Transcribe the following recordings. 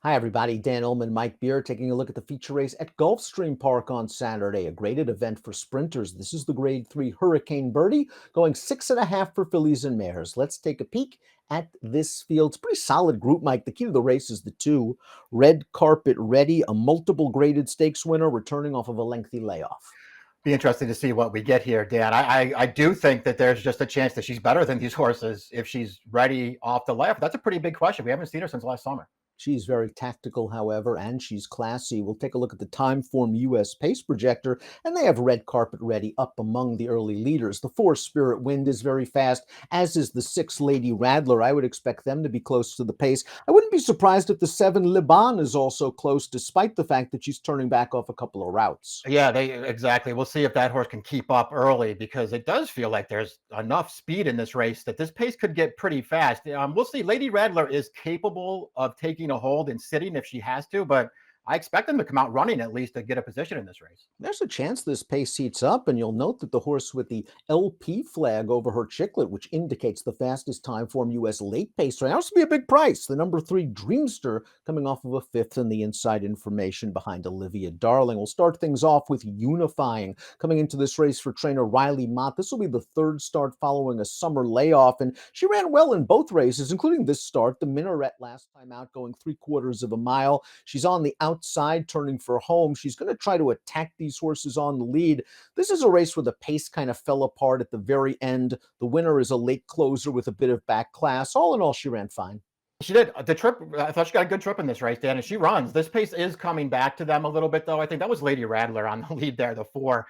Hi, everybody. Dan Illman, Mike Beer, taking a look at the feature race at Gulfstream Park on Saturday. A graded event for sprinters. This is the Grade 3 Hurricane Bertie, going 6.5 for fillies and mares. Let's take a peek at this field. It's a pretty solid group, Mike. The key to the race is the two. Red Carpet Ready, a multiple graded stakes winner, returning off of a lengthy layoff. Be interesting to see what we get here, Dan. I do think that there's just a chance that she's better than these horses if she's ready off the left. That's a pretty big question. We haven't seen her since last summer. She's very tactical, however, and she's classy. We'll take a look at the Timeform US Pace Projector, and they have Red Carpet Ready up among the early leaders. The 4 Spirit Wind is very fast, as is the 6 Lady Rattler. I would expect them to be close to the pace. I wouldn't be surprised if the 7 Liban is also close, despite the fact that she's turning back off a couple of routes. Yeah, exactly. We'll see if that horse can keep up early, because it does feel like there's enough speed in this race that this pace could get pretty fast. We'll see. Lady Rattler is capable of taking a hold and sitting if she has to, but I expect them to come out running at least to get a position in this race. There's a chance this pace heats up, and you'll note that the horse with the LP flag over her chiclet, which indicates the fastest Timeform US late pace right now, this would be a big price. The number 3 Dreamster coming off of a 5th in the inside information behind Olivia Darling. We'll start things off with Unifying coming into this race for trainer Riley Mott. This will be the 3rd start following a summer layoff, and she ran well in both races, including this start, the Minaret last time out, going 3/4 of a mile. She's on the outside turning for home. She's going to try to attack these horses on the lead. This is a race where the pace kind of fell apart at the very end. The winner is a late closer with a bit of back class. All in all, she ran fine. She did the trip. I thought she got a good trip in this race, Dan, and she runs. This pace is coming back to them a little bit, though. I think that was Lady Rattler on the lead there, the 4.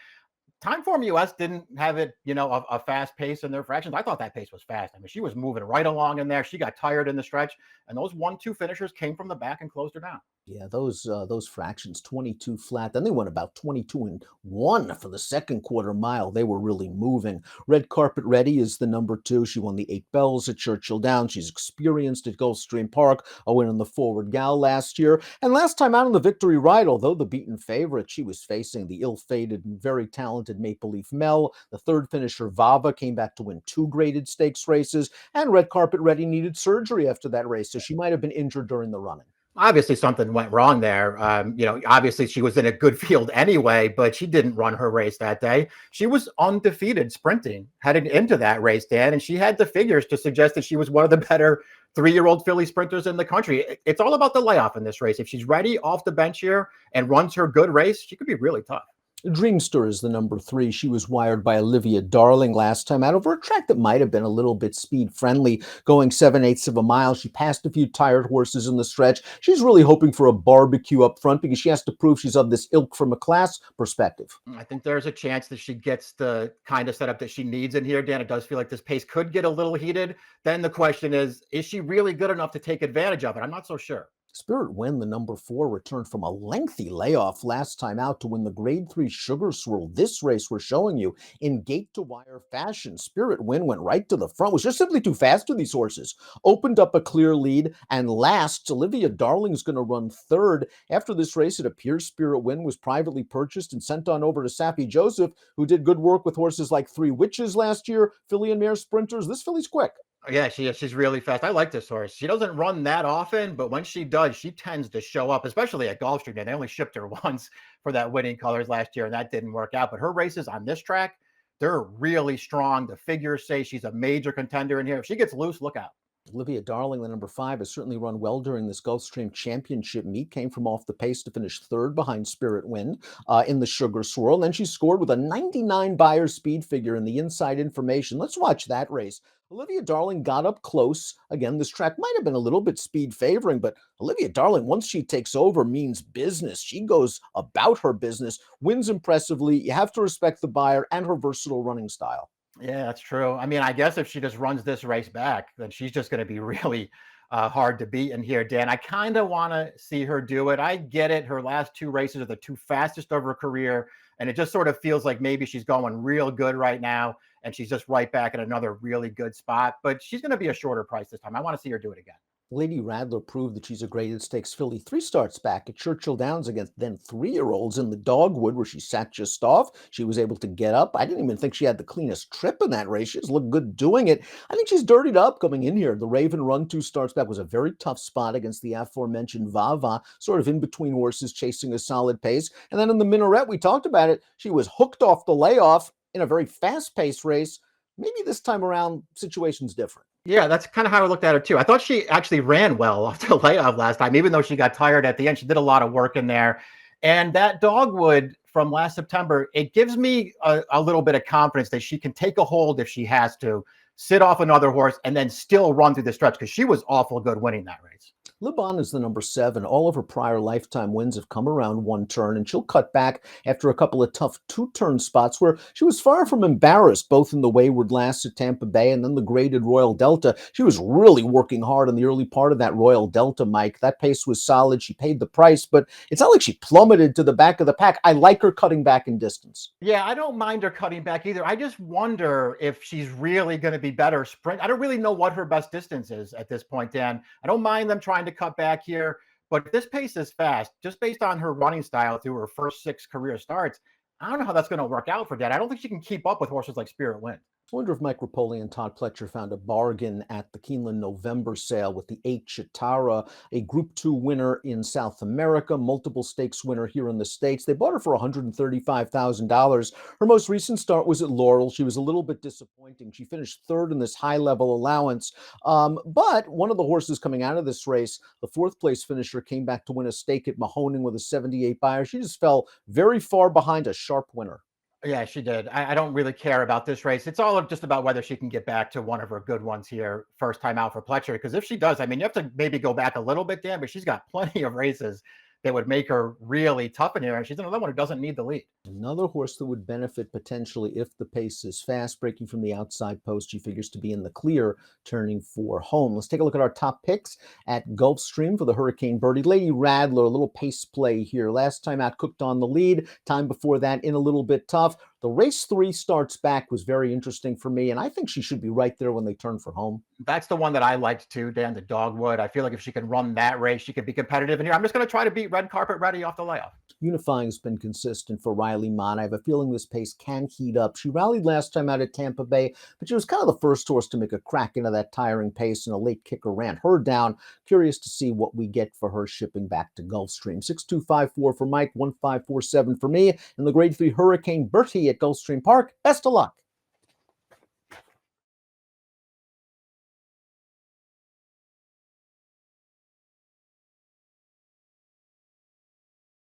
Timeform US didn't have it, a fast pace in their fractions. I thought that pace was fast. I mean, she was moving right along in there. She got tired in the stretch, and those 1-2 finishers came from the back and closed her down. Yeah, those fractions, 22 flat. Then they went about 22 and 1 for the second quarter mile. They were really moving. Red Carpet Ready is the number 2. She won the 8 Bells at Churchill Downs. She's experienced at Gulfstream Park, a win in the Forward Gal last year. And last time out on the Victory Ride, although the beaten favorite, she was facing the ill-fated and very talented Maple Leaf Mel. The 3rd finisher, Vava, came back to win 2 graded stakes races. And Red Carpet Ready needed surgery after that race, so she might have been injured during the running. Obviously something went wrong there. Obviously she was in a good field anyway, but she didn't run her race that day. She was undefeated sprinting heading into that race, Dan, and she had the figures to suggest that she was one of the better 3-year-old filly sprinters in the country. It's all about the layoff in this race. If she's ready off the bench here and runs her good race, she could be really tough. Dreamster is the number 3. She was wired by Olivia Darling last time out over a track that might have been a little bit speed friendly, going 7/8 of a mile. She passed a few tired horses in the stretch. She's really hoping for a barbecue up front because she has to prove she's of this ilk from a class perspective. I think there's a chance that she gets the kind of setup that she needs in here, Dan. It does feel like this pace could get a little heated. Then the question is she really good enough to take advantage of it? I'm not so sure. Spirit Wind, the number 4, returned from a lengthy layoff last time out to win the Grade 3 Sugar Swirl. This race we're showing you in gate-to-wire fashion. Spirit Wind went right to the front, was just simply too fast for these horses. Opened up a clear lead, and last, Olivia Darling's going to run 3rd. After this race, it appears Spirit Wind was privately purchased and sent on over to Sappy Joseph, who did good work with horses like 3 Witches last year, filly and mare sprinters. This filly's quick. Yeah, she is. She's really fast. I like this horse. She doesn't run that often, but when she does, she tends to show up, especially at Gulfstream. They only shipped her once for that winning colors last year, and that didn't work out. But her races on this track, they're really strong. The figures say she's a major contender in here. If she gets loose, look out. Olivia Darling, the number 5, has certainly run well during this Gulfstream Championship meet. Came from off the pace to finish 3rd behind Spirit Wind in the Sugar Swirl. And then she scored with a 99 Beyer speed figure in the inside information. Let's watch that race. Olivia Darling got up close. Again, this track might have been a little bit speed favoring, but Olivia Darling, once she takes over, means business. She goes about her business, wins impressively. You have to respect the Beyer and her versatile running style. Yeah, that's true. I mean, I guess if she just runs this race back, then she's just going to be really hard to beat in here, Dan. I kind of want to see her do it. I get it. Her last 2 races are the 2 fastest of her career. And it just sort of feels like maybe she's going real good right now. And she's just right back at another really good spot. But she's going to be a shorter price this time. I want to see her do it again. Lady Radler proved that she's a graded stakes filly 3 starts back at Churchill Downs against then 3-year-olds in the dogwood where she sat just off. She was able to get up. I didn't even think she had the cleanest trip in that race. She just looked good doing it. I think she's dirtied up coming in here. The Raven run 2 starts back was a very tough spot against the aforementioned Vava, sort of in between horses chasing a solid pace. And then in the Minaret, we talked about it. She was hooked off the layoff in a very fast-paced race. Maybe this time around, situation's different. Yeah, that's kind of how I looked at her too. I thought she actually ran well off the layoff last time, even though she got tired at the end. She did a lot of work in there. And that dogwood from last September, it gives me a little bit of confidence that she can take a hold if she has to, sit off another horse, and then still run through the stretch because she was awful good winning that race. Libon is the number 7. All of her prior lifetime wins have come around one turn, and she'll cut back after a couple of tough 2-turn spots where she was far from embarrassed, both in the Wayward Lass at Tampa Bay and then the graded Royal Delta. She was really working hard in the early part of that Royal Delta, Mike. That pace was solid. She paid the price, but it's not like she plummeted to the back of the pack. I like her cutting back in distance. Yeah, I don't mind her cutting back either. I just wonder if she's really going to be better sprint. I don't really know what her best distance is at this point, Dan. I don't mind them trying to cut back here, but this pace is fast. Just based on her running style through her first 6 career starts, I don't know how that's going to work out for Dan. I don't think she can keep up with horses like Spirit Wind. I wonder if Mike Rapoli and Todd Pletcher found a bargain at the Keeneland November sale with the 8 Chitara, a Group 2 winner in South America, multiple stakes winner here in the States. They bought her for $135,000. Her most recent start was at Laurel. She was a little bit disappointing. She finished 3rd in this high-level allowance. But one of the horses coming out of this race, the 4th-place finisher, came back to win a stake at Mahoning with a 78 buyer. She just fell very far behind a sharp winner. Yeah, she did. I don't really care about this race. It's all just about whether she can get back to one of her good ones here, first time out for Pletcher. Because if she does, I mean, you have to maybe go back a little bit, Dan, but she's got plenty of races that would make her really tough in here. And she's another one who doesn't need the lead. Another horse that would benefit potentially if the pace is fast, breaking from the outside post. She figures to be in the clear, turning for home. Let's take a look at our top picks at Gulfstream for the Hurricane Bertie. Lady Radler, a little pace play here. Last time out, cooked on the lead. Time before that, in a little bit tough. The race 3 starts back was very interesting for me, and I think she should be right there when they turn for home. That's the one that I liked too, Dan, the Dogwood. I feel like if she can run that race, she could be competitive in here. I'm just going to try to beat Red Carpet Ready off the layoff. Unifying has been consistent for Riley Mott. I have a feeling this pace can heat up. She rallied last time out at Tampa Bay, but she was kind of the first horse to make a crack into that tiring pace, and a late kicker ran her down. Curious to see what we get for her shipping back to Gulfstream. 6254 for Mike, 1547 for me, and the grade 3 Hurricane Bertie at Gulfstream Park. Best of luck.